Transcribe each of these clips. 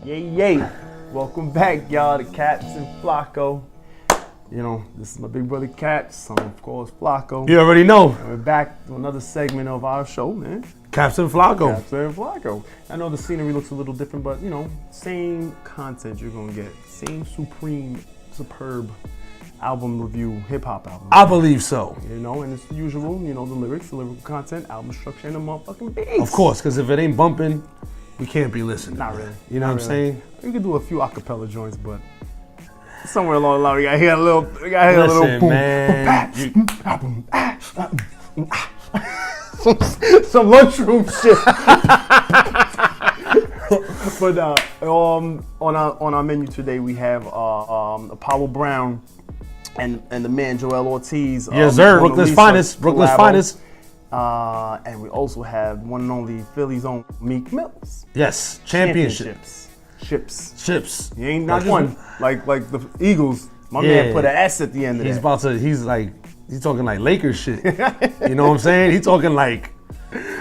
Yay. Welcome back, y'all, to Caps and Flaco. You know, this is my big brother Caps. I'm, of course, Flaco. You already know. And we're back to another segment of our show, man. Caps and Flaco. Caps and Flaco. I know the scenery looks a little different, but, you know, same content you're going to get. Same superb album review, hip-hop album. I believe so. You know, and it's the usual, you know, the lyrics, the lyrical content, album structure, and the motherfucking beats. Of course, because if it ain't bumping, we can't be listening. Not really. You know what I'm saying? We could do a few acapella joints, but somewhere along the line, we got to hear a little, boom, man. some lunchroom shit. But on our menu today, we have Apollo Brown and the man Joell Ortiz. Yes, sir. Brooklyn's finest. Brooklyn's finest. And we also have one and only Philly's own Meek Mills. Yes, championship. Ships. He ain't not one like the Eagles. My man put an S at the end of that. He's talking like Lakers shit. You know what I'm saying? He's talking like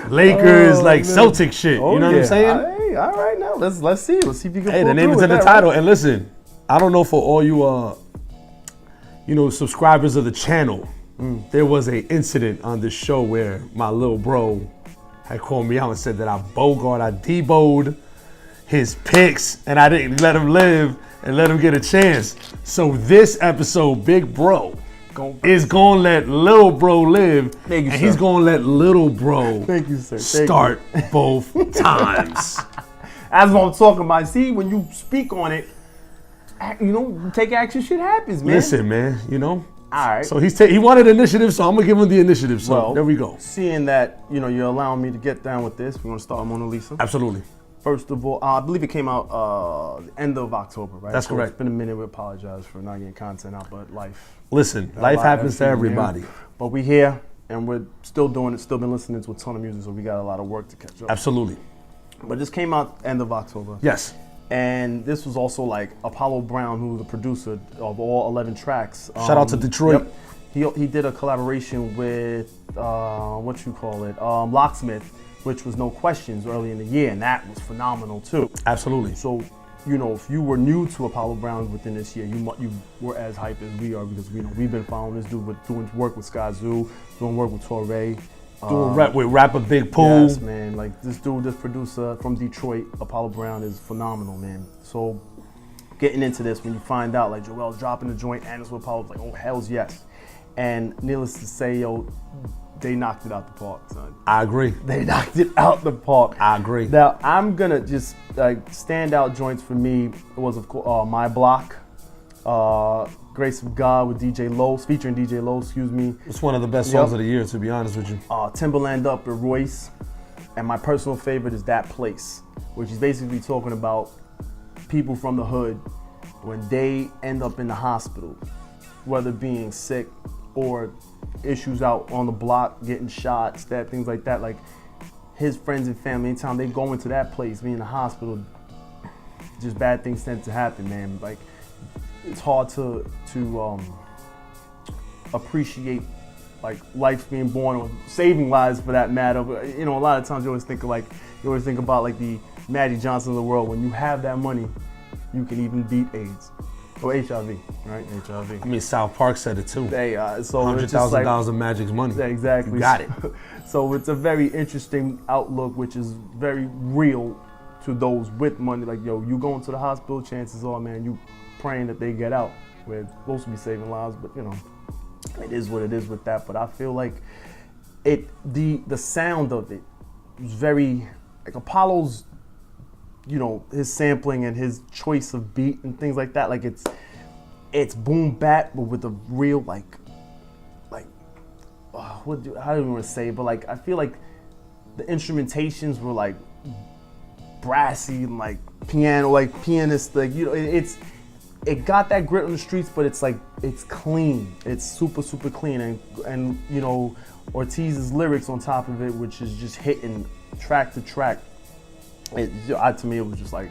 Lakers, Celtic shit. You know what I'm saying? Hey, all right, now let's see. Let's see if you can. Hey, the name is in the title. Right? And listen, I don't know for all you subscribers of the channel. There was an incident on this show where my little bro had called me out and said that I deboed his picks and I didn't let him live and let him get a chance. So this episode, Big Bro is gonna let little bro live. Thank you, and sir. He's gonna let little bro Thank you, sir. start both times. That's what I'm talking about. See, when you speak on it, you know, take action, shit happens, man. Listen, man, you know. All right. So he wanted initiative, so I'm gonna give him the initiative. So there we go. Seeing that, you know, you're allowing me to get down with this, we're gonna start Mona Lisa. Absolutely. First of all, I believe it came out the end of October, right? That's correct. It's been a minute. We apologize for not getting content out, but life. Listen, life happens to everybody. Man. But we here, and we're still doing it, still been listening to a ton of music, so we got a lot of work to catch up. Absolutely. But this came out end of October. Yes. And this was also like Apollo Brown, who was the producer of all 11 tracks. Shout out to Detroit. Yep. He did a collaboration with, Locksmith, which was No Questions early in the year, and that was phenomenal too. Absolutely. So, you know, if you were new to Apollo Brown within this year, you were as hyped as we are, because we've been following this dude doing work with Skyzoo, doing work with Torre. Doing rap with Rapper Big Pooh. Yes, man. Like this producer from Detroit, Apollo Brown, is phenomenal, man. So getting into this, when you find out like Joell's dropping the joint and it's with Apollo, like, oh, hells yes. And needless to say, yo, they knocked it out the park, son. I agree. They knocked it out the park. I agree. Now, I'm gonna just standout joints for me was, of course, My Block, Grace of God with DJ Lowe, featuring DJ Lowe, excuse me. It's one of the best songs of the year, to be honest with you. Timberland Up with Royce. And my personal favorite is That Place, which is basically talking about people from the hood when they end up in the hospital, whether being sick or issues out on the block, getting shot, stabbed, things like that. Like his friends and family, anytime they go into that place, being in the hospital, just bad things tend to happen, man. Like it's hard to appreciate like life being born or saving lives for that matter. But, you know, a lot of times you always think about like the Magic Johnson of the world. When you have that money, you can even beat AIDS. Or HIV, right? HIV. I mean, South Park said it too. So $100,000 of Magic's money. Yeah, exactly. You got it. So it's a very interesting outlook, which is very real to those with money. Like, yo, you going to the hospital, chances are, man, you praying that they get out. We're supposed to be saving lives, but you know, it is what it is with that. But I feel like the sound of it was very like Apollo's. You know, his sampling and his choice of beat and things like that. Like it's boom bap, but with a real how do you want to say it? But like I feel like the instrumentations were like brassy and like piano, like pianist, like, you know, it got that grit on the streets, but it's like it's clean. It's super clean, and you know, Ortiz's lyrics on top of it, which is just hitting track to track. To me, it was just like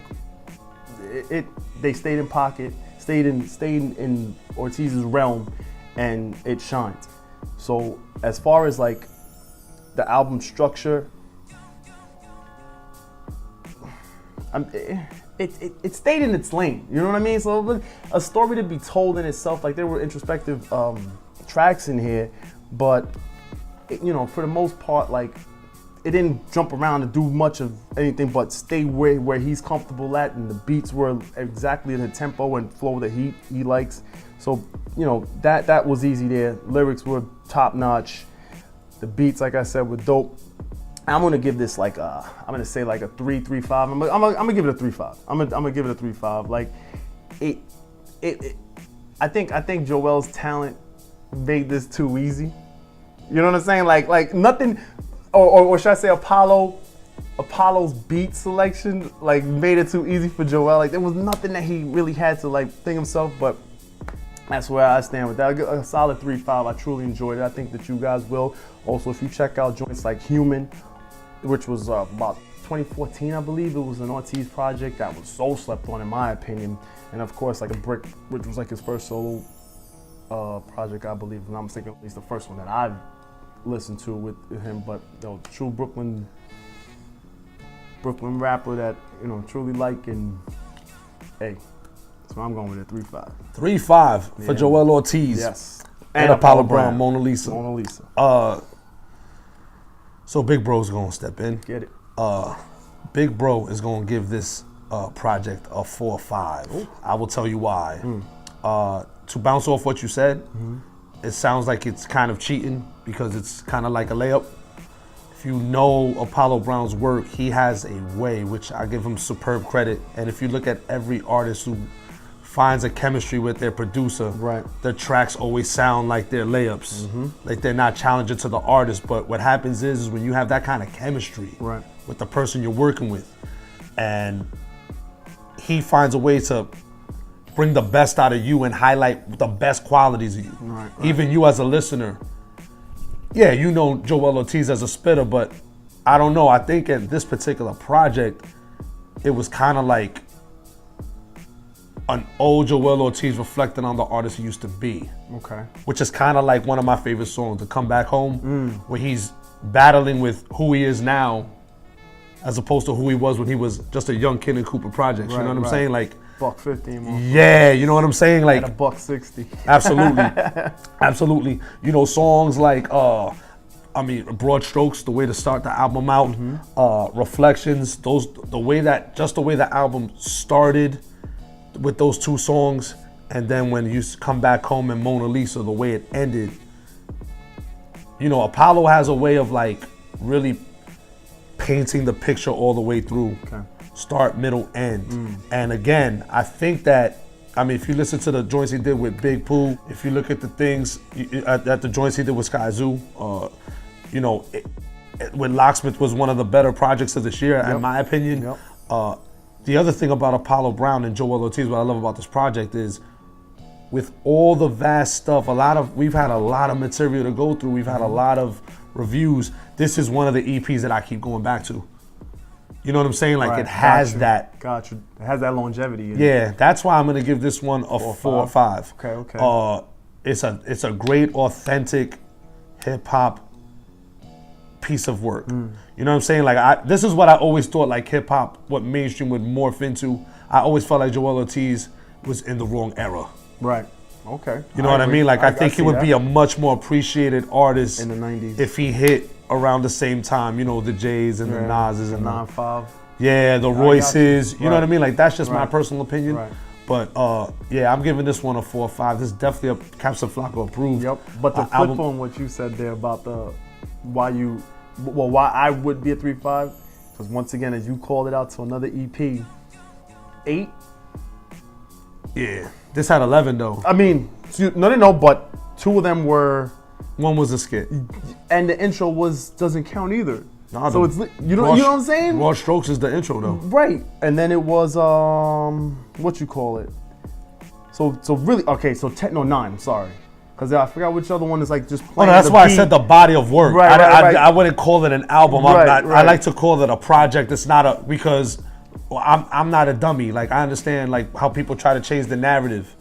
they stayed in pocket, stayed in Ortiz's realm, and it shined. So as far as like the album structure, it stayed in its lane. You know what I mean? So a story to be told in itself. Like there were introspective tracks in here, but for the most part, like it didn't jump around and do much of anything but stay where he's comfortable at, and the beats were exactly in the tempo and flow that he likes. So that was easy there. Lyrics were top notch. The beats, like I said, were dope. I'm gonna give this like I'm gonna say like a 3.5. I'm gonna give it a 3.5. I'm gonna give it a 3.5. Like I think Joell's talent made this too easy. You know what I'm saying? Like nothing, or should I say Apollo's beat selection like made it too easy for Joell. Like there was nothing that he really had to like think himself, but that's where I stand with that. A solid 3.5. I truly enjoyed it. I think that you guys will. Also, if you check out joints like Human, which was about 2014, I believe, it was an Ortiz project that was so slept on in my opinion. And of course, like A Brick, which was like his first solo project, I believe, and I'm thinking at least the first one that I've listened to with him. But true Brooklyn rapper that truly like, and hey, so I'm going with a 3.5. 3.5 for Joell Ortiz. Yes. And Apollo Brown, Mona Lisa. So Big Bro's gonna step in. Get it. Big Bro is gonna give this project a 4.5. Ooh. I will tell you why. To bounce off what you said, it sounds like it's kind of cheating because it's kind of like a layup. If you know Apollo Brown's work, he has a way, which I give him superb credit. And if you look at every artist who finds a chemistry with their producer, right, their tracks always sound like they're layups, like they're not challenging to the artist. But what happens is when you have that kind of chemistry with the person you're working with, and he finds a way to bring the best out of you and highlight the best qualities of you. Right. Even you as a listener, yeah, you know Joell Ortiz as a spitter, but I don't know. I think in this particular project, it was kind of like an old Joell Ortiz reflecting on the artist he used to be. Okay. Which is kind of like one of my favorite songs, To Come Back Home, where he's battling with who he is now as opposed to who he was when he was just a young kid in Cooper Projects. You know what I'm saying? Like $1.50. Yeah, you know what I'm saying? Like at $1.60. Absolutely. Absolutely. Songs like Broad Strokes, the way to start the album out, Reflections, the way the album started with those two songs, and then when you come back home and Mona Lisa, the way it ended. Apollo has a way of like really painting the picture all the way through, start, middle, end. And again, I think that, if you listen to the joints he did with Big Pooh, if you look at the things, at the joints he did with Sky Zoo, with Locksmith was one of the better projects of this year, in my opinion. The other thing about Apollo Brown and Joell Ortiz, what I love about this project is, with all the vast stuff, we've had a lot of material to go through. We've had a lot of reviews. This is one of the EPs that I keep going back to. You know what I'm saying? Like it has that. Gotcha. It has that longevity. Yeah, that's why I'm gonna give this one a 4 or 5. Okay. It's a great, authentic hip hop piece of work. You know what I'm saying? Like this is what I always thought like hip hop, what mainstream would morph into. I always felt like Joell Ortiz was in the wrong era. Right. Okay. You know what I mean? Like I think he would be a much more appreciated artist in the 90s if he hit around the same time, the Jays and the Nas's and 9-5. Yeah, the Royces. You know what I mean? Like that's just my personal opinion. Right. But I'm giving this one a 4 or 5. This is definitely a Captain Flaco approved. Yep. But to flip on what you said there about why I would be a 3.5, because once again, as you called it out to another EP, 8. Yeah. This had 11 though. No, but 2 of them were. One was a skit, and the intro doesn't count either. Nah, so it's you know what I'm saying? Broad Strokes is the intro though. Right, and then it was what you call it? So really so Techno 9. I'm sorry, because I forgot which other one is like just playing. That's why I said the body of work. Right. I wouldn't call it an album. I like to call it a project. It's not because I'm not a dummy. Like I understand like how people try to change the narrative.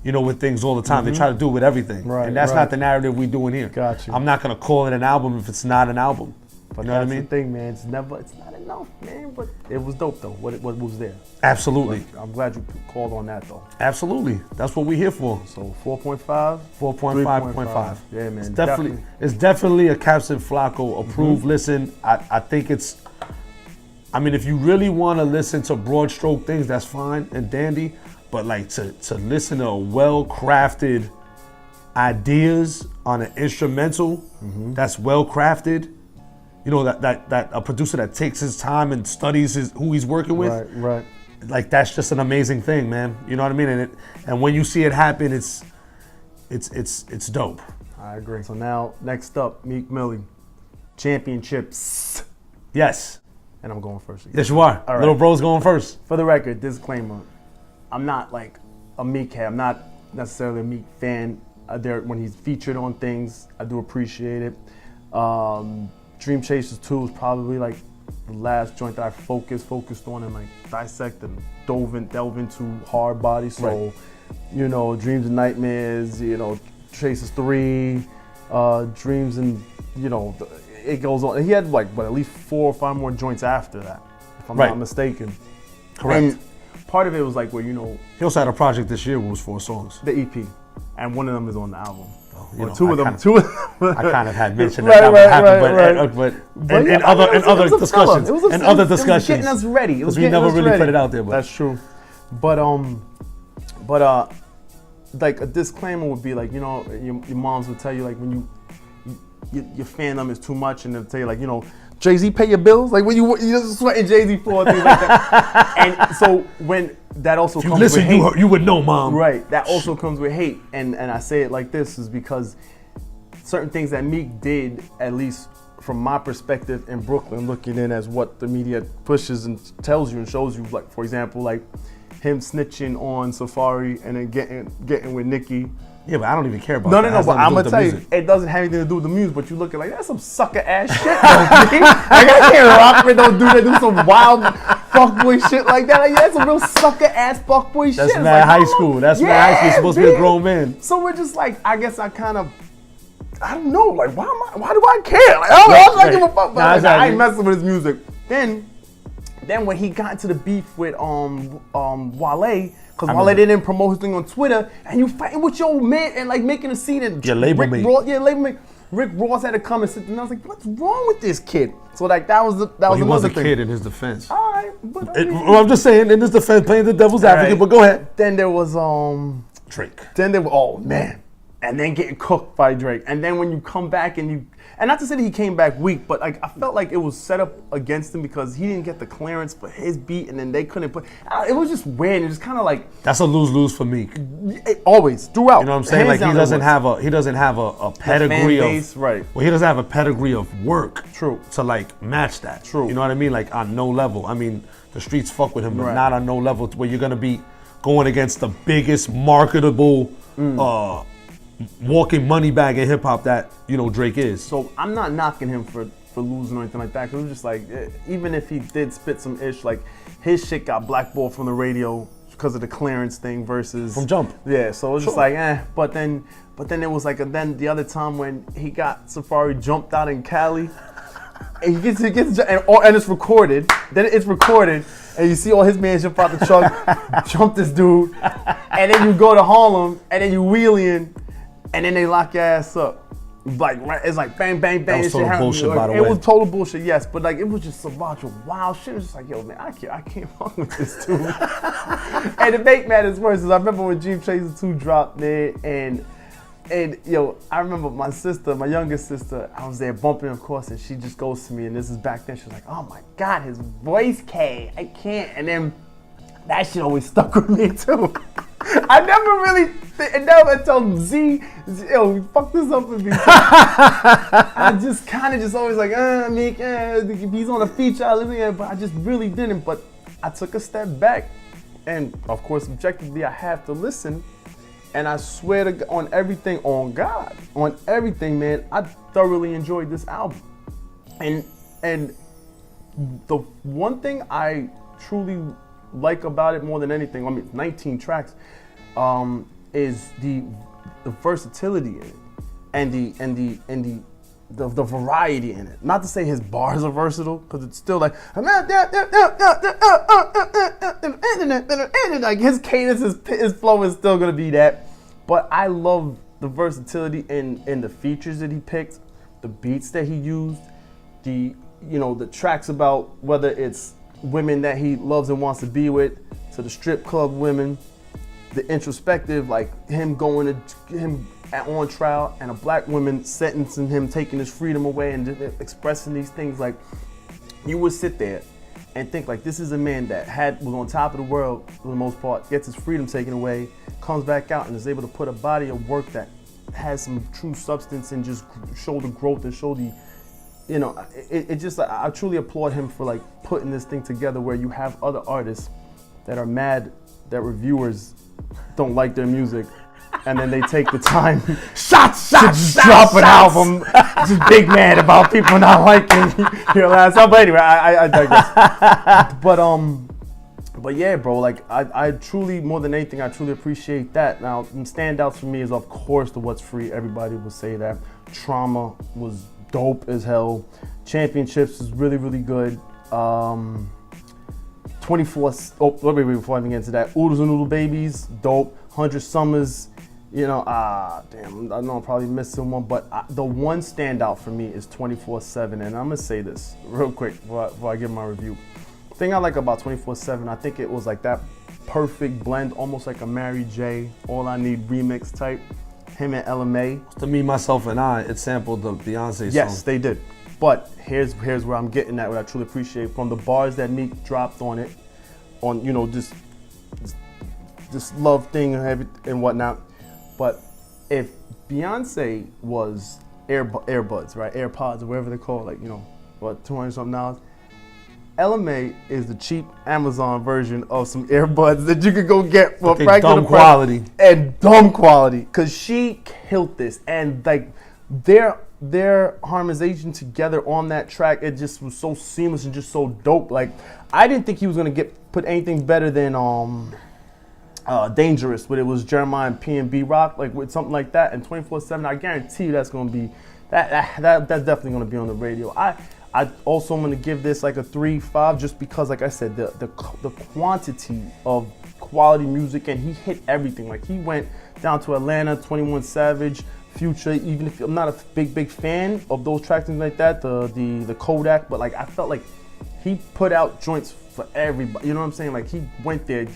With things all the time. They try to do it with everything. And that's not the narrative we're doing here. Gotcha. I'm not going to call it an album if it's not an album. But You know what I that's mean? the thing, man. It's not enough, man. But it was dope though. What was there? Absolutely. But I'm glad you called on that though. Absolutely. That's what we're here for. So 4.5, 4.5.5. Yeah, man. It's definitely a Captain Flaco approved listen. I think it's, I mean, if you really want to listen to broad stroke things, that's fine and dandy. But like to listen to well-crafted ideas on an instrumental that's well-crafted, you know, that a producer that takes his time and studies who he's working with. Right. Like that's just an amazing thing, man. You know what I mean? And when you see it happen, it's dope. I agree. So now, next up, Meek Millie, championships. Yes. And I'm going first again. Yes, you are. All right. Little bro's going first. For the record, disclaimer, I'm not like a Meek head. I'm not necessarily a Meek fan. When he's featured on things, I do appreciate it. Dream Chasers 2 is probably like the last joint that I focused on and like dissected and delve into hard body. So, Right. you know, Dreams and Nightmares, you know, Chasers 3, Dreams and, you know, it goes on. He had like, at least 4 or 5 more joints after that, if I'm Right. not mistaken. Correct. And part of it was like where, you know, He also had a project this year where it was 4 songs. the EP, and one of them is on the album. You Or know, two of them. I kind of had mentioned Right, that would happen, right. but Yeah, in I mean, it other was a discussions, filler. It was in other It was discussions, getting us ready. It was because we getting never us really ready. put it out there. But That's true. But like a disclaimer would be like, you know, your moms would tell you like when your fandom is too much, and they'll tell you like, you know, Jay-Z pay your bills, like when you just sweating Jay-Z for things like that. And so when that also comes with hate, you would know, Mom. right? That also comes with hate, and I say it like this is because certain things that Meek did, at least from my perspective in Brooklyn, looking in as what the media pushes and tells you and shows you, like for example, like him snitching on Safari and then getting with Nicki. Yeah, but I don't even care about No, that. It no, has but nothing I'm to gonna do tell with you, the music. it doesn't have anything to do with the music, but you look at like, that's some sucker ass shit. Like I can't rock with no dude that do some wild fuckboy shit like that. Like, yeah, that's some real sucker ass fuckboy shit. That's It's mad like, high no, school. no. That's mad high school. You're supposed to be a man. grown man. So we're just like, I guess I don't know, like why do I care? Like, I don't give a fuck. But Nah, like, exactly. I ain't messing with his music. Then when he got into the beef with Wale, because Wale didn't promote his thing on Twitter, and you fighting with your man and like making a scene, and Your label mate. label mate. Rick Ross had to come and sit there, and I was like, what's wrong with this kid? So like that was He was another a thing. kid in his defense. All right, but I'm just saying, in his defense, playing the devil's advocate, right. but go ahead. Then there was Drake. Then they were, oh man, and then getting cooked by Drake. And then when you come back and not to say that he came back weak, but like I felt like it was set up against him because he didn't get the clearance for his beat, and then they couldn't put. It was just weird. It was kind of like That's a lose-lose for Meek. always throughout. You know what I'm saying? Hands Like he down doesn't have a pedigree base, of right. Well, he doesn't have a pedigree of work. True. To like match that. True. You know what I mean? Like on no level. I mean, the streets fuck with him, but Right. not on no level where you're gonna be going against the biggest marketable walking money bag in hip hop that, you know, Drake is. So I'm not knocking him for losing or anything like that. Cause it was just like, even if he did spit some ish, like his shit got blackballed from the radio because of the clearance thing versus From Jump. Yeah, so it was just like, But then it was like, then the other time when he got Safari jumped out in Cali, and he gets and it's recorded. Then it's recorded, and you see all his man jump out the truck, jump this dude, and then you go to Harlem, and then you wheeling, and then they lock your ass up. Like it's like bang bang bang. That was and shit total happened. bullshit, by the It way. was total bullshit, yes, but like it was just a bunch of wild shit. It was just like, yo, man, I can't fuck with this dude. And to make matters worse is I remember when Dream Chaser 2 dropped, man, and yo, I remember my sister, my youngest sister, I was there bumping, of course, and she just goes to me, and this is back then. She was like, "Oh my God, his voice came. I can't." And then that shit always stuck with me too. I never really, and never until Z, yo, fuck this up with me. So I just kind of just always like, Meek, if he's on a feature, I listen, yeah, but I just really didn't. But I took a step back, and of course, objectively, I have to listen. And I swear to God, on everything, on God, on everything, man, I thoroughly enjoyed this album. And the one thing I truly like about it more than anything, I mean, 19 tracks, is the versatility in it, and the the variety in it. Not to say his bars are versatile, because it's still like his cadence, his flow is still gonna be that. But I love the versatility in the features that he picked, the beats that he used, the tracks about whether it's women that he loves and wants to be with, to the strip club women, the introspective, like him going to him on trial and a black woman sentencing him, taking his freedom away and expressing these things. Like, you would sit there and think like, this is a man that was on top of the world for the most part, gets his freedom taken away, comes back out and is able to put a body of work that has some true substance and just show the growth and show the, it just, I truly applaud him for like putting this thing together where you have other artists that are mad that reviewers don't like their music, and then they take the time to drop an album, just big mad about people not liking your last album. But anyway, I digress. But yeah, bro, like I truly, more than anything, I truly appreciate that. Now, standouts for me is of course the What's Free. Everybody will say that. Trauma was dope as hell. Championships is really, really good. 24. Oh, wait, before I even get into that, Oodles and Noodle Babies, dope. 100 Summers, damn, I know I'm probably missing one, but the one standout for me is 24/7, and I'm gonna say this real quick before I give my review. The thing I like about 24/7, I think it was like that perfect blend, almost like a Mary J, All I Need remix type. Him and LMA. To Me, Myself, and I, it sampled the Beyonce song. Yes, they did. But here's where I'm getting at, what I truly appreciate from the bars that Meek dropped on it, on this love thing and whatnot. But if Beyonce was earbuds, right, AirPods or whatever they're called, like what, $200 something, LMA is the cheap Amazon version of some earbuds that you could go get for dumb quality. And dumb quality, because she killed this, and like their harmonization together on that track, it just was so seamless and just so dope. Like, I didn't think he was gonna put anything better than Dangerous, but it was Jeremiah and P&B Rock, like with something like that. And 24/7, I guarantee you that's gonna be that's definitely gonna be on the radio. I also am gonna give this like a 3.5, just because, like I said, the quantity of quality music, and he hit everything. Like, he went down to Atlanta, 21 Savage, Future. Even if I'm not a big fan of those tracks and like that, the Kodak, but like I felt like he put out joints for everybody. You know what I'm saying? Like, he went there,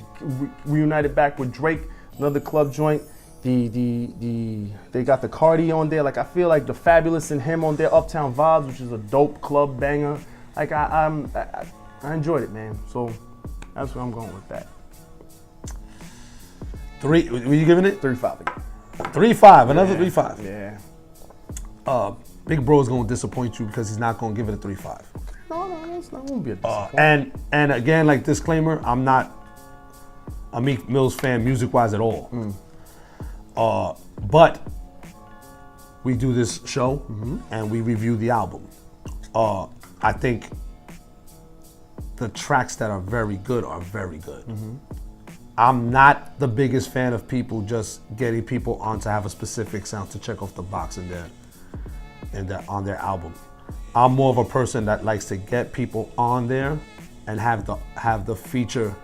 reunited back with Drake, another club joint. They got the Cardi on there. Like, I feel like the Fabulous and him on there, Uptown Vibes, which is a dope club banger. Like, I enjoyed it, man. So that's where I'm going with that. 3. Were you giving it? 3.5 again. 3.5. Another 3.5. Yeah. Big Bro's gonna disappoint you because he's not gonna give it a 3.5. No, it's not gonna be a disappointment. And again, like, disclaimer, I'm not a Meek Mill's fan music-wise at all. But we do this show and we review the album. I think the tracks that are very good are very good. I'm not the biggest fan of people just getting people on to have a specific sound to check off the box on their album. I'm more of a person that likes to get people on there and have the feature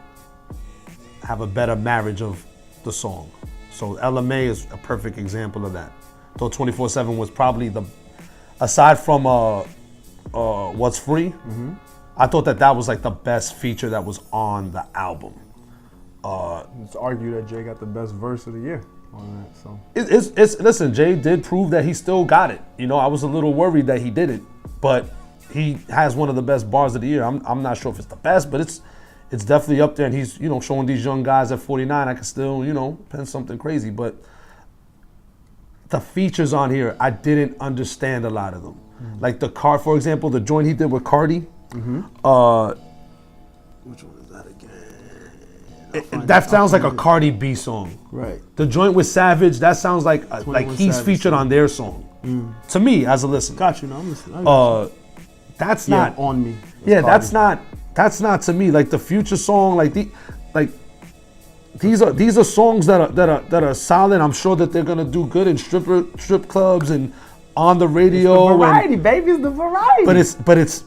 have a better marriage of the song. So LMA is a perfect example of that. Though 24/7 was probably aside from What's Free, I thought that was like the best feature that was on the album. It's argued that Jay got the best verse of the year on that. So listen, Jay did prove that he still got it. I was a little worried that he didn't, but he has one of the best bars of the year. I'm not sure if it's the best, but it's definitely up there. And he's showing these young guys at 49 I can still pen something crazy. But the features on here, I didn't understand a lot of them. Like the car, for example, the joint he did with Cardi. Which one is that again? That sounds like a Cardi B song. Right. The joint with Savage, that sounds like he's Savage featured on their song. To me, as a listener. Got you. No, I'm listening. That's not on me. That's not to me. Like the Future song, these are songs that are solid. I'm sure that they're gonna do good in strip clubs and on the radio. The variety, baby, it's the variety. But it's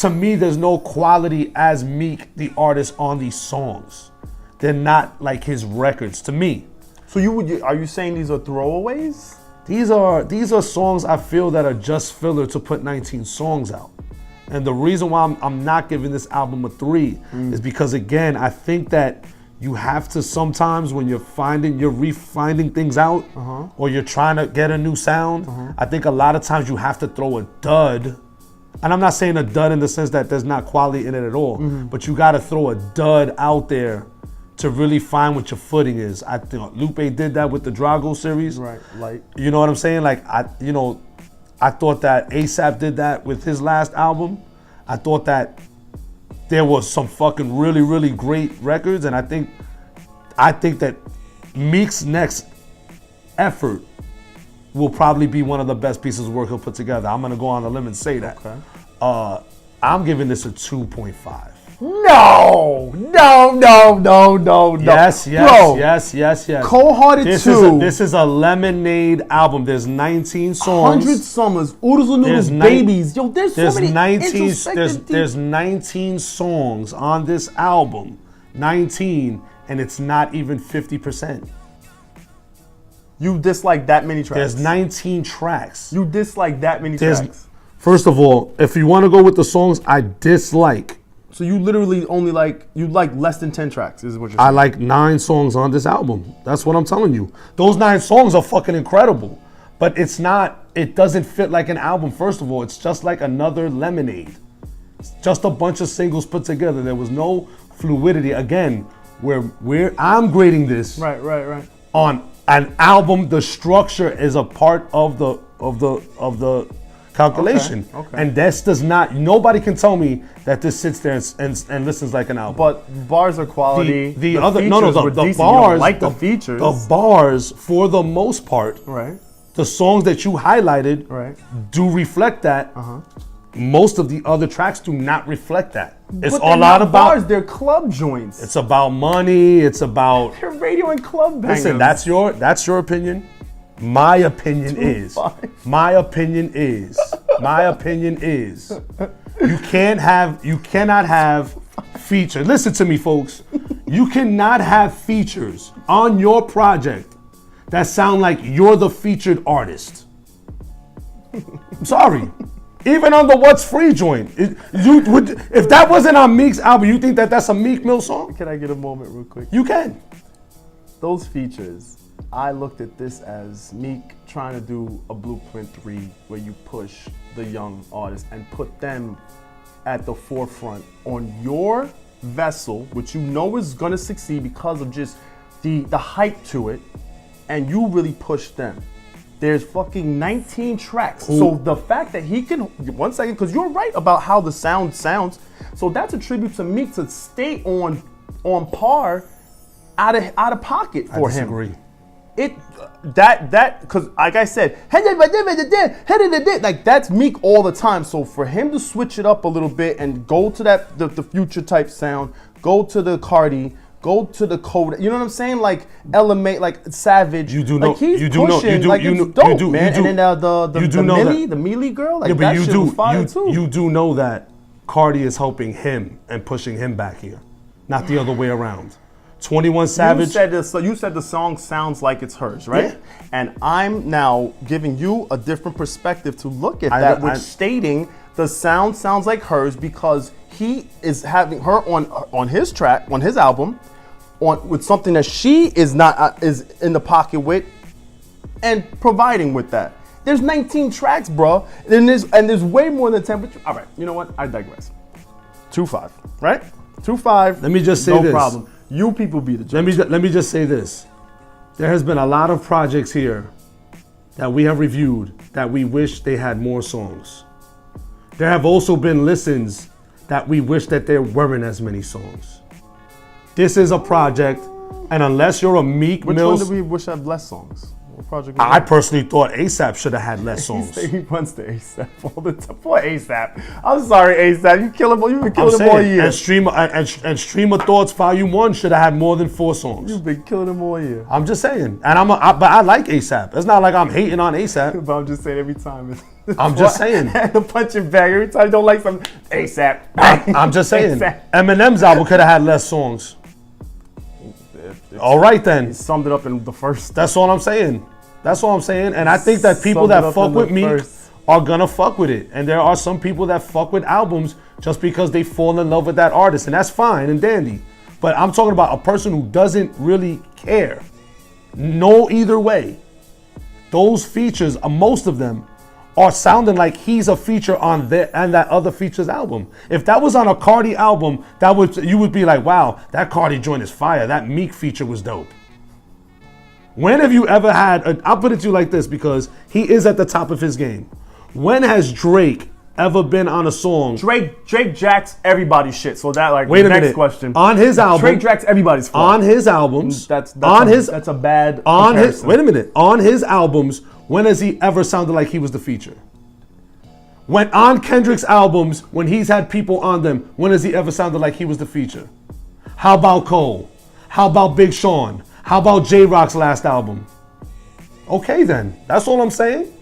to me, there's no quality as Meek, the artist, on these songs. They're not like his records to me. So are you saying these are throwaways? These are songs I feel that are just filler to put 19 songs out. And the reason why I'm not giving this album a 3 is because, again, I think that you have to sometimes when you're refinding things out or you're trying to get a new sound, I think a lot of times you have to throw a dud. And I'm not saying a dud in the sense that there's not quality in it at all, but you got to throw a dud out there to really find what your footing is. I think Lupe did that with the Drago series. Right, like. You know what I'm saying? Like, I thought that A$AP did that with his last album. I thought that there was some fucking really, really great records, and I think that Meek's next effort will probably be one of the best pieces of work he'll put together. I'm gonna go on a limb and say that. Okay. I'm giving this a 2.5. No. Yes. Bro, Cold-Hearted 2. This is a lemonade album. There's 19 songs. 100 Summers, Oodles and Noodles, Babies. Yo, there's so many 19, introspective there's 19 songs on this album. 19, and it's not even 50%. You dislike that many tracks? There's 19 tracks. You dislike that many tracks? First of all, if you want to go with the songs I dislike, so you literally only like less than 10 tracks, is what you're saying? I like 9 songs on this album. That's what I'm telling you. Those 9 songs are fucking incredible. But it doesn't fit like an album, first of all. It's just like another Lemonade. It's just a bunch of singles put together. There was no fluidity. Again, I'm grading this Right. on an album. The structure is a part of the calculation. Okay. And this does not, nobody can tell me that this sits there and listens like an album. But bars are quality. The features bars, you don't like the features. The bars, for the most part, right. The songs that you highlighted do reflect that. Most of the other tracks do not reflect that. It's a lot about bars, they're club joints. It's about money, it's about they're radio and club bangers. Listen, that's your opinion. My opinion is you cannot have features. Listen to me, folks. You cannot have features on your project that sound like you're the featured artist. I'm sorry. Even on the What's Free joint. If that wasn't on Meek's album, you think that that's a Meek Mill song? Can I get a moment real quick? You can. Those features, I looked at this as Meek trying to do a Blueprint 3 where you push the young artists and put them at the forefront on your vessel, which you know is gonna succeed because of just the hype to it, and you really push them. There's fucking 19 tracks. Ooh. So the fact that he can, one second, because you're right about how the sound sounds. So that's a tribute to Meek to stay on par out of pocket for him. I disagree. Because like I said, like that's Meek all the time. So for him to switch it up a little bit and go to the future type sound, go to the Cardi, go to the code, you know what I'm saying? Like Element, like Savage. You do know. Like he's you do pushing, know. like You it's do. dope, You do. man. You do. And then the Mealy girl, like that shit was fire too. You do know that Cardi is helping him and pushing him back here, not the other way around. 21 Savage. You said the song sounds like it's hers, right? Yeah. And I'm now giving you a different perspective to look at that, which stating the sound sounds like hers because he is having her on his track, on his album, with something that she is not is in the pocket with, and providing with that. There's 19 tracks, bro, and there's way more than 10. But all right, you know what? I digress. 2.5, right? 2.5. Let me just say this. this. No problem. You people be the judge. Let me just say this. There has been a lot of projects here that we have reviewed that we wish they had more songs. There have also been listens that we wish that there weren't as many songs. This is a project, and unless you're a Meek Mill... Which one do we wish had less songs? What project? Was I that? personally thought ASAP should have had less songs. He runs to ASAP all the time. Poor ASAP. I'm sorry, ASAP. You kill him. You've been I'm killing him all saying, year. and Stream of Thoughts Volume 1 should have had more than 4 songs. You've been killing him all year. I'm just saying. And but I like ASAP. It's not like I'm hating on ASAP. But I'm just saying every time. I'm just saying. The punching bag. Every time you don't like something, ASAP. I'm just saying. ASAP. Eminem's album could have had less songs. All right then. He summed it up in the first. That's all I'm saying. That's all I'm saying. And I think that people Summed it that up fuck in with the me first. are gonna fuck with it. And there are some people that fuck with albums just because they fall in love with that artist. And that's fine and dandy. But I'm talking about a person who doesn't really care. No, either way. Those features, most of them, are sounding like he's a feature on that other feature's album. If that was on a Cardi album, you would be like, wow, that Cardi joint is fire. That Meek feature was dope. When have you ever had, I'll put it to you like this because he is at the top of his game. When has Drake ever been on a song? Drake jacks everybody's shit. So that like Wait a next minute. question. On his album. Drake jacks everybody's fault. On his albums. That's a bad comparison. Wait a minute. On his albums, when has he ever sounded like he was the feature? When on Kendrick's albums, when he's had people on them, when has he ever sounded like he was the feature? How about Cole? How about Big Sean? How about J-Rock's last album? Okay then. That's all I'm saying.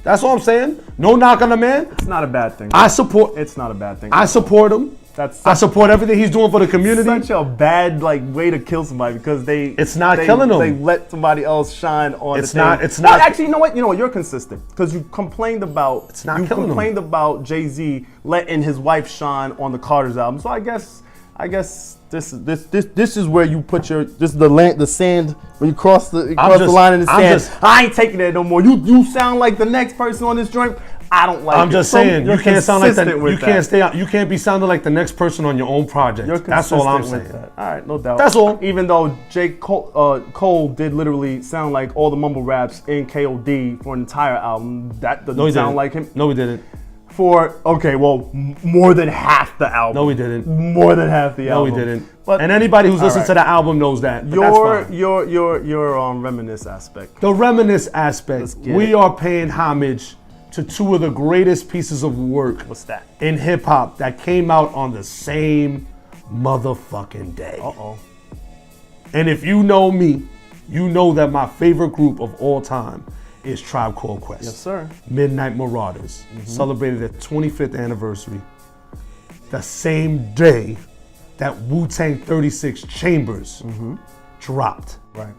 That's all I'm saying. No knock on the man. It's not a bad thing. It's not a bad thing. I support him. I support everything he's doing for the community. Such a bad way to kill somebody because It's not killing them. They let somebody else shine on. It's the not. thing. It's not. Well, actually, you know what? You're consistent because you complained about. It's not you killing complained about Jay-Z letting his wife shine on the Carter's album. So I guess this is where you put the sand when you cross the line in the sand. I ain't taking that no more. You sound like the next person on this joint. I don't like. I'm just saying you can't sound like that. You You can't be sounding like the next person on your own project. That's all I'm saying. All right, no doubt. That's all. Even though Cole did literally sound like all the mumble raps in KOD for an entire album, that doesn't sound like him. No, he didn't. More than half the album. No, he didn't. More than half the album. No, he didn't. And anybody who's listened to the album knows that. Your reminisce aspect. The reminisce aspect. We are paying homage to two of the greatest pieces of work. What's that? In hip hop that came out on the same motherfucking day. Uh-oh. And if you know me, you know that my favorite group of all time is Tribe Called Quest. Yes, sir. Midnight Marauders celebrated their 25th anniversary the same day that Wu-Tang 36 Chambers dropped. Right.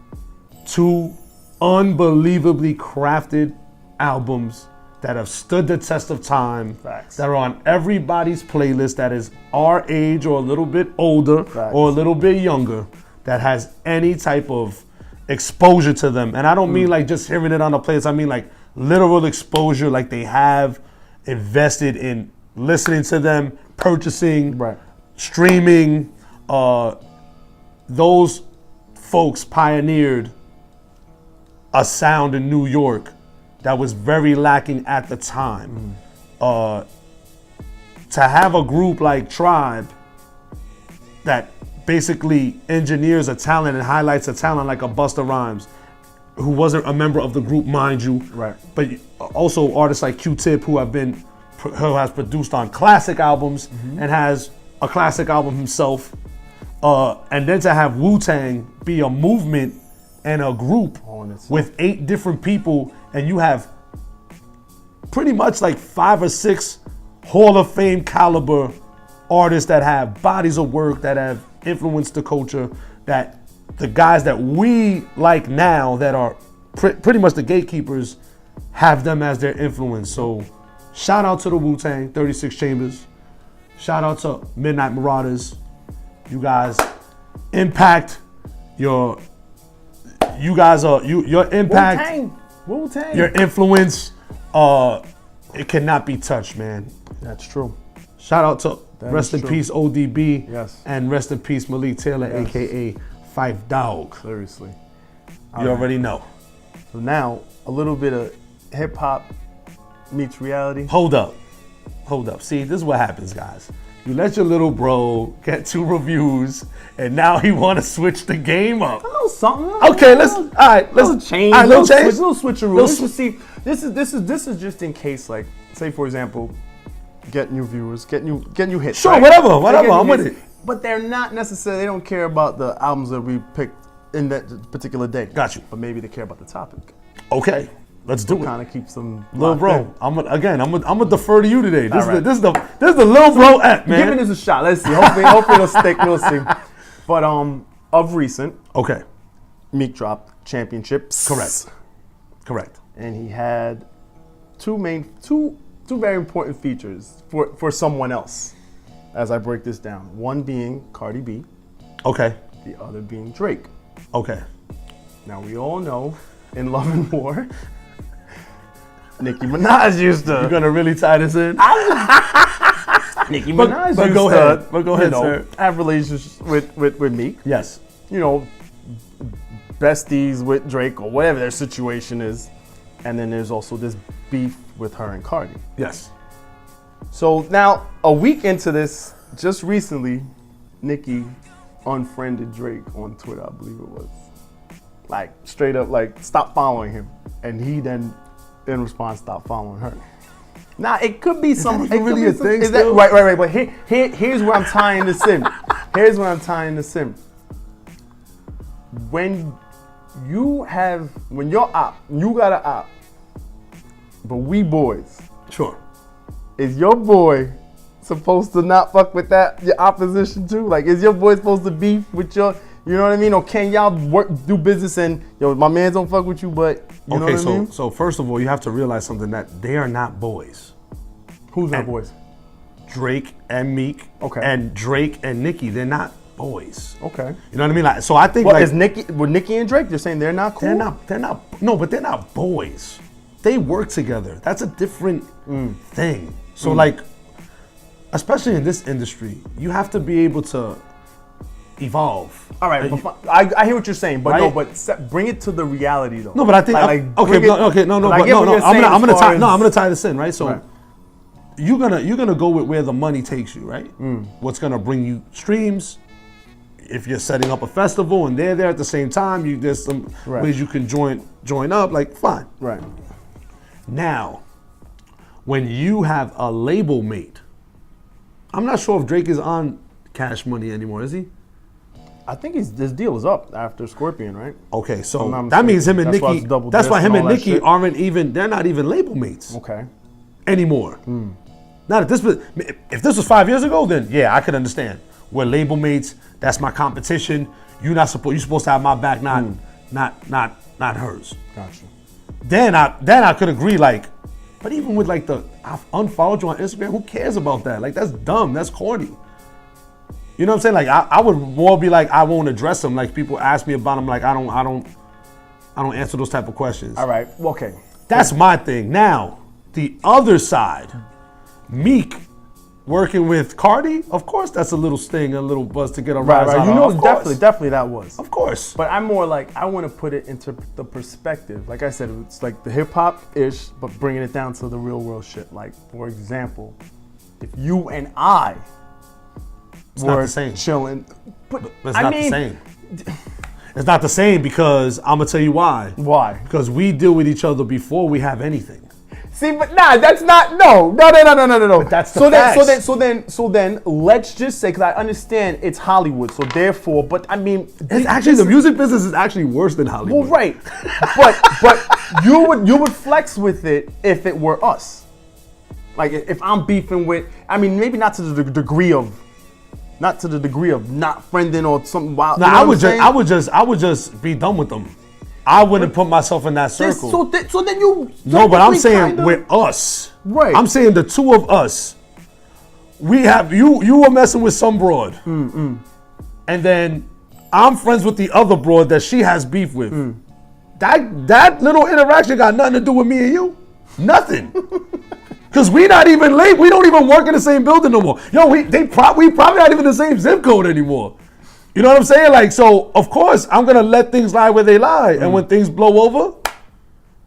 Two unbelievably crafted albums that have stood the test of time, Facts. that are on everybody's playlist that is our age or a little bit older Facts. or a little bit younger, that has any type of exposure to them. And I don't mean like just hearing it on the playlist, I mean like literal exposure, like they have invested in listening to them, purchasing, streaming. Those folks pioneered a sound in New York that was very lacking at the time. To have a group like Tribe that basically engineers a talent and highlights a talent like a Busta Rhymes, who wasn't a member of the group, mind you. Right. But also artists like Q-Tip, who has produced on classic albums and has a classic album himself. And then to have Wu-Tang be a movement and a group with 8 different people, and you have pretty much like 5 or 6 Hall of Fame caliber artists that have bodies of work, that have influenced the culture, that the guys that we like now that are pretty much the gatekeepers have them as their influence. So shout out to the Wu-Tang 36 Chambers. Shout out to Midnight Marauders. You guys impact your impact, Wu-Tang. your influence, it cannot be touched, man. That's true. Shout out to rest in peace ODB, Yes. and rest in peace Malik Taylor, aka Fife Dog. Seriously. You already know. So now a little bit of hip hop meets reality. Hold up. See, this is what happens, guys. You let your little bro get 2 reviews, and now he want to switch the game up. A little something. Okay, let's change. All right, little change. Little switcheroo. Let's just see. This is just in case, like, say for example, get new viewers, get new hits. Sure, right? whatever. I'm hits, with it. But they're not necessarily. They don't care about the albums that we picked in that particular day. Got you. But maybe they care about the topic. Okay, let's do it. Kind of keeps them. Little bro, I'm gonna defer to you today. This Right. is the little bro app, man. Giving this a shot. Let's see. Hopefully it'll stick. We'll see. But of recent, Okay, Meek dropped Championships. correct. And he had two very important features for someone else. As I break this down, one being Cardi B, Okay, the other being Drake. okay. Now we all know, in Love and War, Nicki Minaj used to. You're gonna really tie this in? Nicki Minaj but used go to, ahead. But go ahead, sir. have relationships with Meek. Yes. You know, besties with Drake or whatever their situation is. And then there's also this beef with her and Cardi. Yes. So now, a week into this, just recently, Nicki unfriended Drake on Twitter, I believe it was. Like, straight up, like, stop following him. And he then, in response, stopped following her. Now, it could be some... that even really a thing is that, still? right. But here's where I'm tying this in. When you're op, you got an op, but we boys. Sure. Is your boy supposed to not fuck with your opposition too? Like, is your boy supposed to beef with your, you know what I mean? Or can y'all do business and, my mans don't fuck with you, but you know what I mean? So first of all, you have to realize something, that they are not boys. Who's not boys? Drake and Meek. Okay. And Drake and Nicki, they're not boys. Okay. You know what I mean? Like, so I think Well, is Nicki and Drake, you're saying they're not cool? But they're not boys. They work together. That's a different thing. So like, especially in this industry, you have to be able to evolve. All right, I hear what you're saying, but Right? no, but bring it to the reality though. No, but I think I'm gonna tie this in, right? So Right. you're gonna go with where the money takes you, right? What's gonna bring you streams? If you're setting up a festival and they're there at the same time, there's some ways you can join up. Like, fine. Right. Now, when you have a label mate, I'm not sure if Drake is on Cash Money anymore, is he? I think his deal is up after Scorpion, right? Okay, so I'm not that means him and mistaken. That's why Nicki. it's double That's why disc him and and all that Nicki shit. aren't even. They're not even label mates Okay. anymore. Not at this. If this was 5 years ago, then yeah, I could understand. We're label mates. That's my competition. You're supposed to have my back, not hers. Gotcha. Then I could agree. Like, but even with like I've unfollowed you on Instagram. Who cares about that? Like, that's dumb. That's corny. You know what I'm saying? Like, I would more be like, I won't address them. Like, people ask me about them. Like, I don't answer those type of questions. All right. Okay. That's my thing. Now, the other side, Meek working with Cardi, of course that's a little sting, a little buzz to get a rise out of. You know, Of course. definitely that was. Of course. But I'm more like, I want to put it into the perspective. Like I said, it's like the hip hop-ish, but bringing it down to the real world shit. Like, for example, if you and I not were the same. chilling, But it's not the same. It's not the same because I'm gonna tell you why. Why? Because we deal with each other before we have anything. See, but that's not no. But that's the facts. So then, let's just say, because I understand it's Hollywood, so therefore, but I mean, It's actually the music business is actually worse than Hollywood. well, right, but you would flex with it if it were us. Like if I'm beefing with, I mean, maybe not to the degree of not friending or something wild. No, you know I what I'm would just be done with them. I wouldn't put myself in that saying? circle. So then you. No, but I'm technically saying kinda- with us. Right. I'm saying the two of us. We have you were messing with some broad. And then I'm friends with the other broad that she has beef with. That little interaction got nothing to do with me and you. Nothing. Cause we not even late. We don't even work in the same building no more. Yo, we probably not even the same zip code anymore. You know what I'm saying? Like, so of course I'm gonna let things lie where they lie, and when things blow over,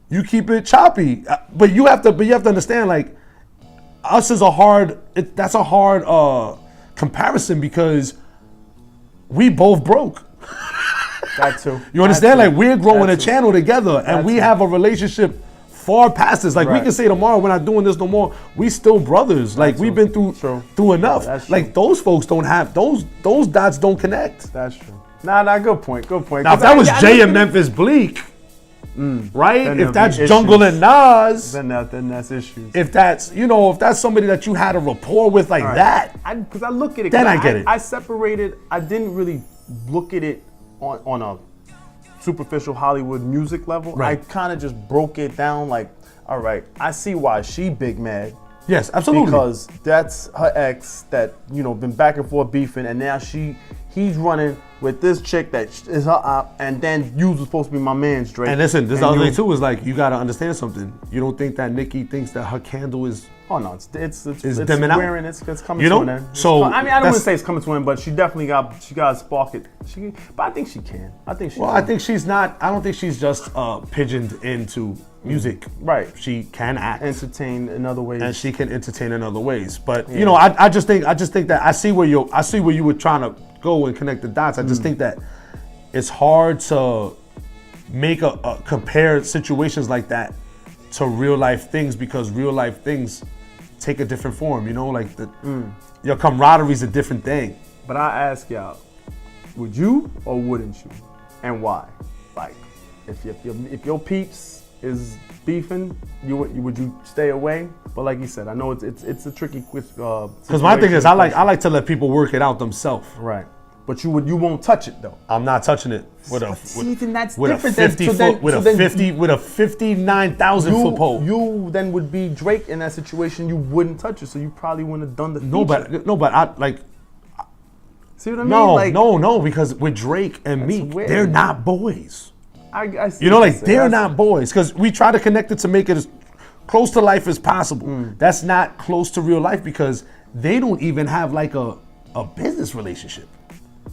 you keep it choppy. But you have to understand, like, us is a hard. That's a hard comparison because we both broke. That too. You understand? That Like we're growing That a too. channel together, and That we too. have a relationship far past this. Like we Right. can say tomorrow, we're not doing this no more. We still brothers. Like we've been through enough. That's like true. those folks don't have those dots don't connect. That's true. Nah, good point. Good point. Now if 'Cause that was I Jay look and at it- Memphis Bleak, right? Then If there'll that's be Jungle issues. and Nas, then that's issues. if that's if that's somebody that you had a rapport with like that, Because I look at it. Then 'cause I get it. I separated. I didn't really look at it on a superficial Hollywood music level. Right. I kind of just broke it down. Like, all right, I see why she big mad. yes, absolutely. Because that's her ex that been back and forth beefing, and now he's running with this chick that is her op, and then you was supposed to be my man's Drake. And listen, this And other you- thing too is like you gotta understand something. You don't think that Nicki thinks that her candle is Oh no, it's dimming out. wearing, it's coming You know? to an end. So I mean, I don't that's- want to say it's coming to an end, but she definitely got to spark it. But I think she can. I think she. Well, can. I think she's not. I don't think she's just pigeoned into music. Right. She can act, entertain in other ways. and she can entertain in other ways. But I just think that I see where you were trying to go and connect the dots. I just think that it's hard to make a compare situations like that to real life things because real life things take a different form. Like your camaraderie is a different thing. But I ask y'all, would you or wouldn't you, and why? Like, if your peeps is beefing, would you stay away? But like you said, I know it's a tricky quiz. Because my thing is, I like to let people work it out themselves. Right. But you won't touch it though. I'm not touching it with a Then that's with a different. 50 foot with a 59,000 foot pole. You then would be Drake in that situation. You wouldn't touch it, so you probably wouldn't have done the feature. No, but I like See what I mean? no, because with Drake and That's Meek, weird. they're not boys. I see You know, what like you're saying. they're That's- not boys because we try to connect it to make it as close to life as possible. That's not close to real life because they don't even have like a business relationship.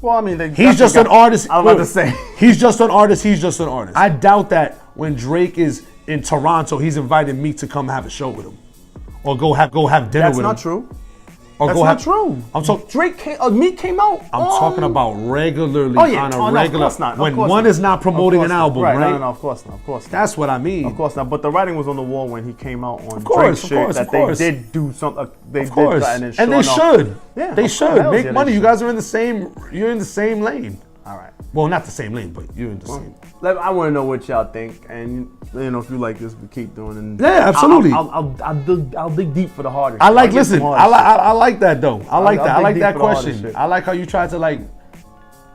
Well, I mean, He's just an artist. I was about to say. He's just an artist. He's just an artist. I doubt that when Drake is in Toronto, he's inviting Meek to come have a show with him, or go have dinner That's with not him. true. Or That's go not have. true. I'm talking. Meek came out. I'm talking about regularly Oh, yeah. on a Oh, no, of regular. course not. Of When course one not. is not promoting Of an course not. album, right? No, of course not. Of course not. That's what I mean. Of course not. But the writing was on the wall when he came out on course, Drake's of shit course, that of they course. did do something. They Of course, did, and, and they should. Yeah, they of should course. Hell make yeah, money. they You should. guys are in the same. You're in the same lane. All right. Well, not the same lane, but you're in the same. I want to know what y'all think, and if you like this, we keep doing. And Yeah, absolutely. I'll dig deep for the hardest. I like. I'll get Listen, some I hard like. shit. I like that though. I like that. I dig like deep that for the hardest question. shit. I like how you tried to like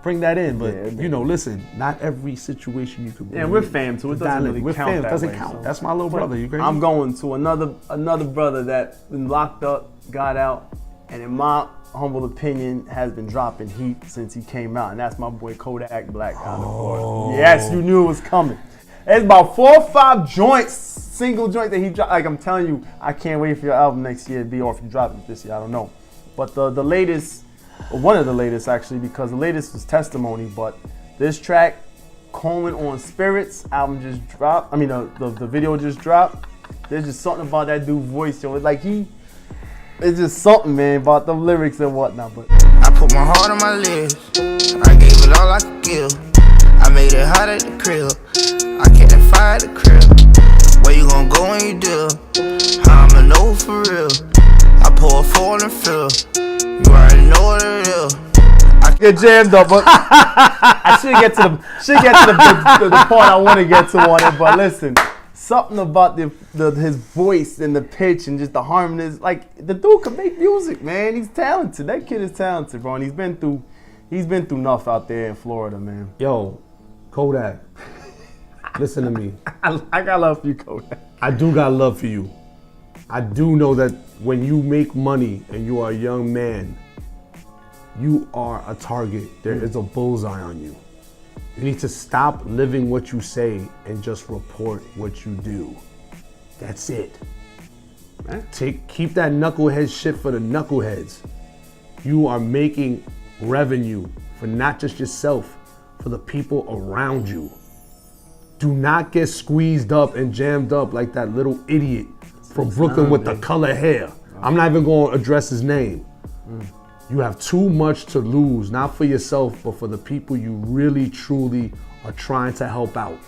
bring that in, but Yeah, listen, not every situation you could. Yeah, we're fam, so it doesn't really we're count fam. that Doesn't way, count. so. That's my little brother. You crazy? I'm going to another brother that been locked up, got out, and in my humble opinion has been dropping heat since he came out, and that's my boy Kodak Black. Yes, you knew it was coming. It's about 4 or 5 joints, single joint that he dropped. Like I'm telling you, I can't wait for your album next year to be, or if you drop it this year, I don't know. But the latest, or one of the latest actually, because the latest was Testimony, but this track, Coleman on Spirits, album just dropped. I mean, the video just dropped. There's just something about that dude's voice, yo. It's just something, man, about the lyrics and whatnot. But I put my heart on my lips. I gave it all I could give. I made it hot at the crib. I kept that fire at the crib. Where you gon' go when you do? I'ma know for real. I pour a 4 and fill. You already know what it is. get jammed up, but I should get to the part I want to get to on it. But listen, something about his voice and the pitch and just the harmonies. Like, the dude can make music, man. He's talented. That kid is talented, bro. And he's been through enough out there in Florida, man. Yo, Kodak, listen to me. I got love for you, Kodak. I do got love for you. I do know that when you make money and you are a young man, you are a target. There is a bullseye on you. You need to stop living what you say and just report what you do. That's it. Keep that knucklehead shit for the knuckleheads. You are making revenue for not just yourself, for the people around you. Do not get squeezed up and jammed up like that little idiot from Brooklyn with the color hair. I'm not even going to address his name. You have too much to lose, not for yourself, but for the people you really, truly are trying to help out.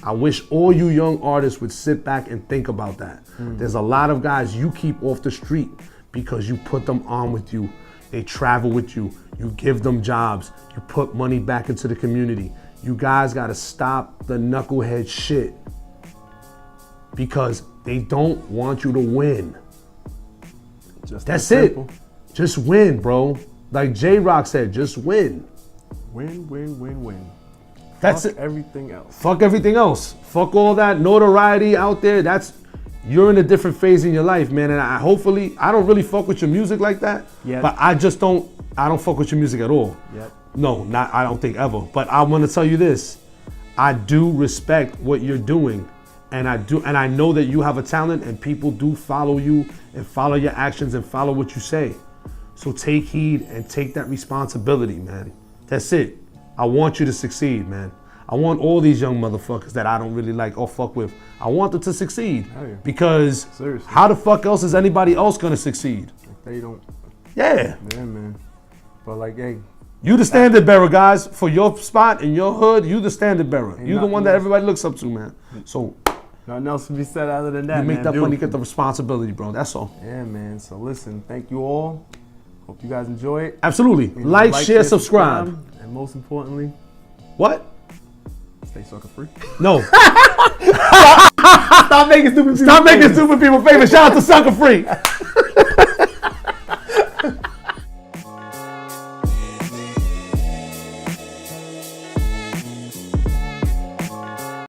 I wish all you young artists would sit back and think about that. There's a lot of guys you keep off the street because you put them on with you. They travel with you. You give them jobs. You put money back into the community. You guys gotta stop the knucklehead shit because they don't want you to win. That's it. Just win, bro. Like J-Rock said, just win. Win, win, win, win. That's Fuck it. everything else. Fuck everything else. Fuck all that notoriety out there. You're in a different phase in your life, man. And I don't really fuck with your music like that. Yeah. But I don't fuck with your music at all. Yep. No, I don't think ever. But I want to tell you this. I do respect what you're doing. And I know that you have a talent and people do follow you and follow your actions and follow what you say. So take heed and take that responsibility, man. That's it. I want you to succeed, man. I want all these young motherfuckers that I don't really like or fuck with. I want them to succeed. Hell yeah. Because Seriously. how the fuck else is anybody else gonna succeed? If they don't. Yeah. Yeah, man. But like, hey. You the standard bearer, guys. For your spot in your hood, you the standard bearer. You the one that everybody looks up to, man. So Nothing else to be said other than that, you make man. that money, Beautiful. get the responsibility, bro. That's all. Yeah, man. So listen, thank you all. Hope you guys enjoy it. Absolutely. Like, share, subscribe. And most importantly, What? stay sucker free. No. Stop making stupid people. Stop making stupid people famous. Shout out to Sucker Free.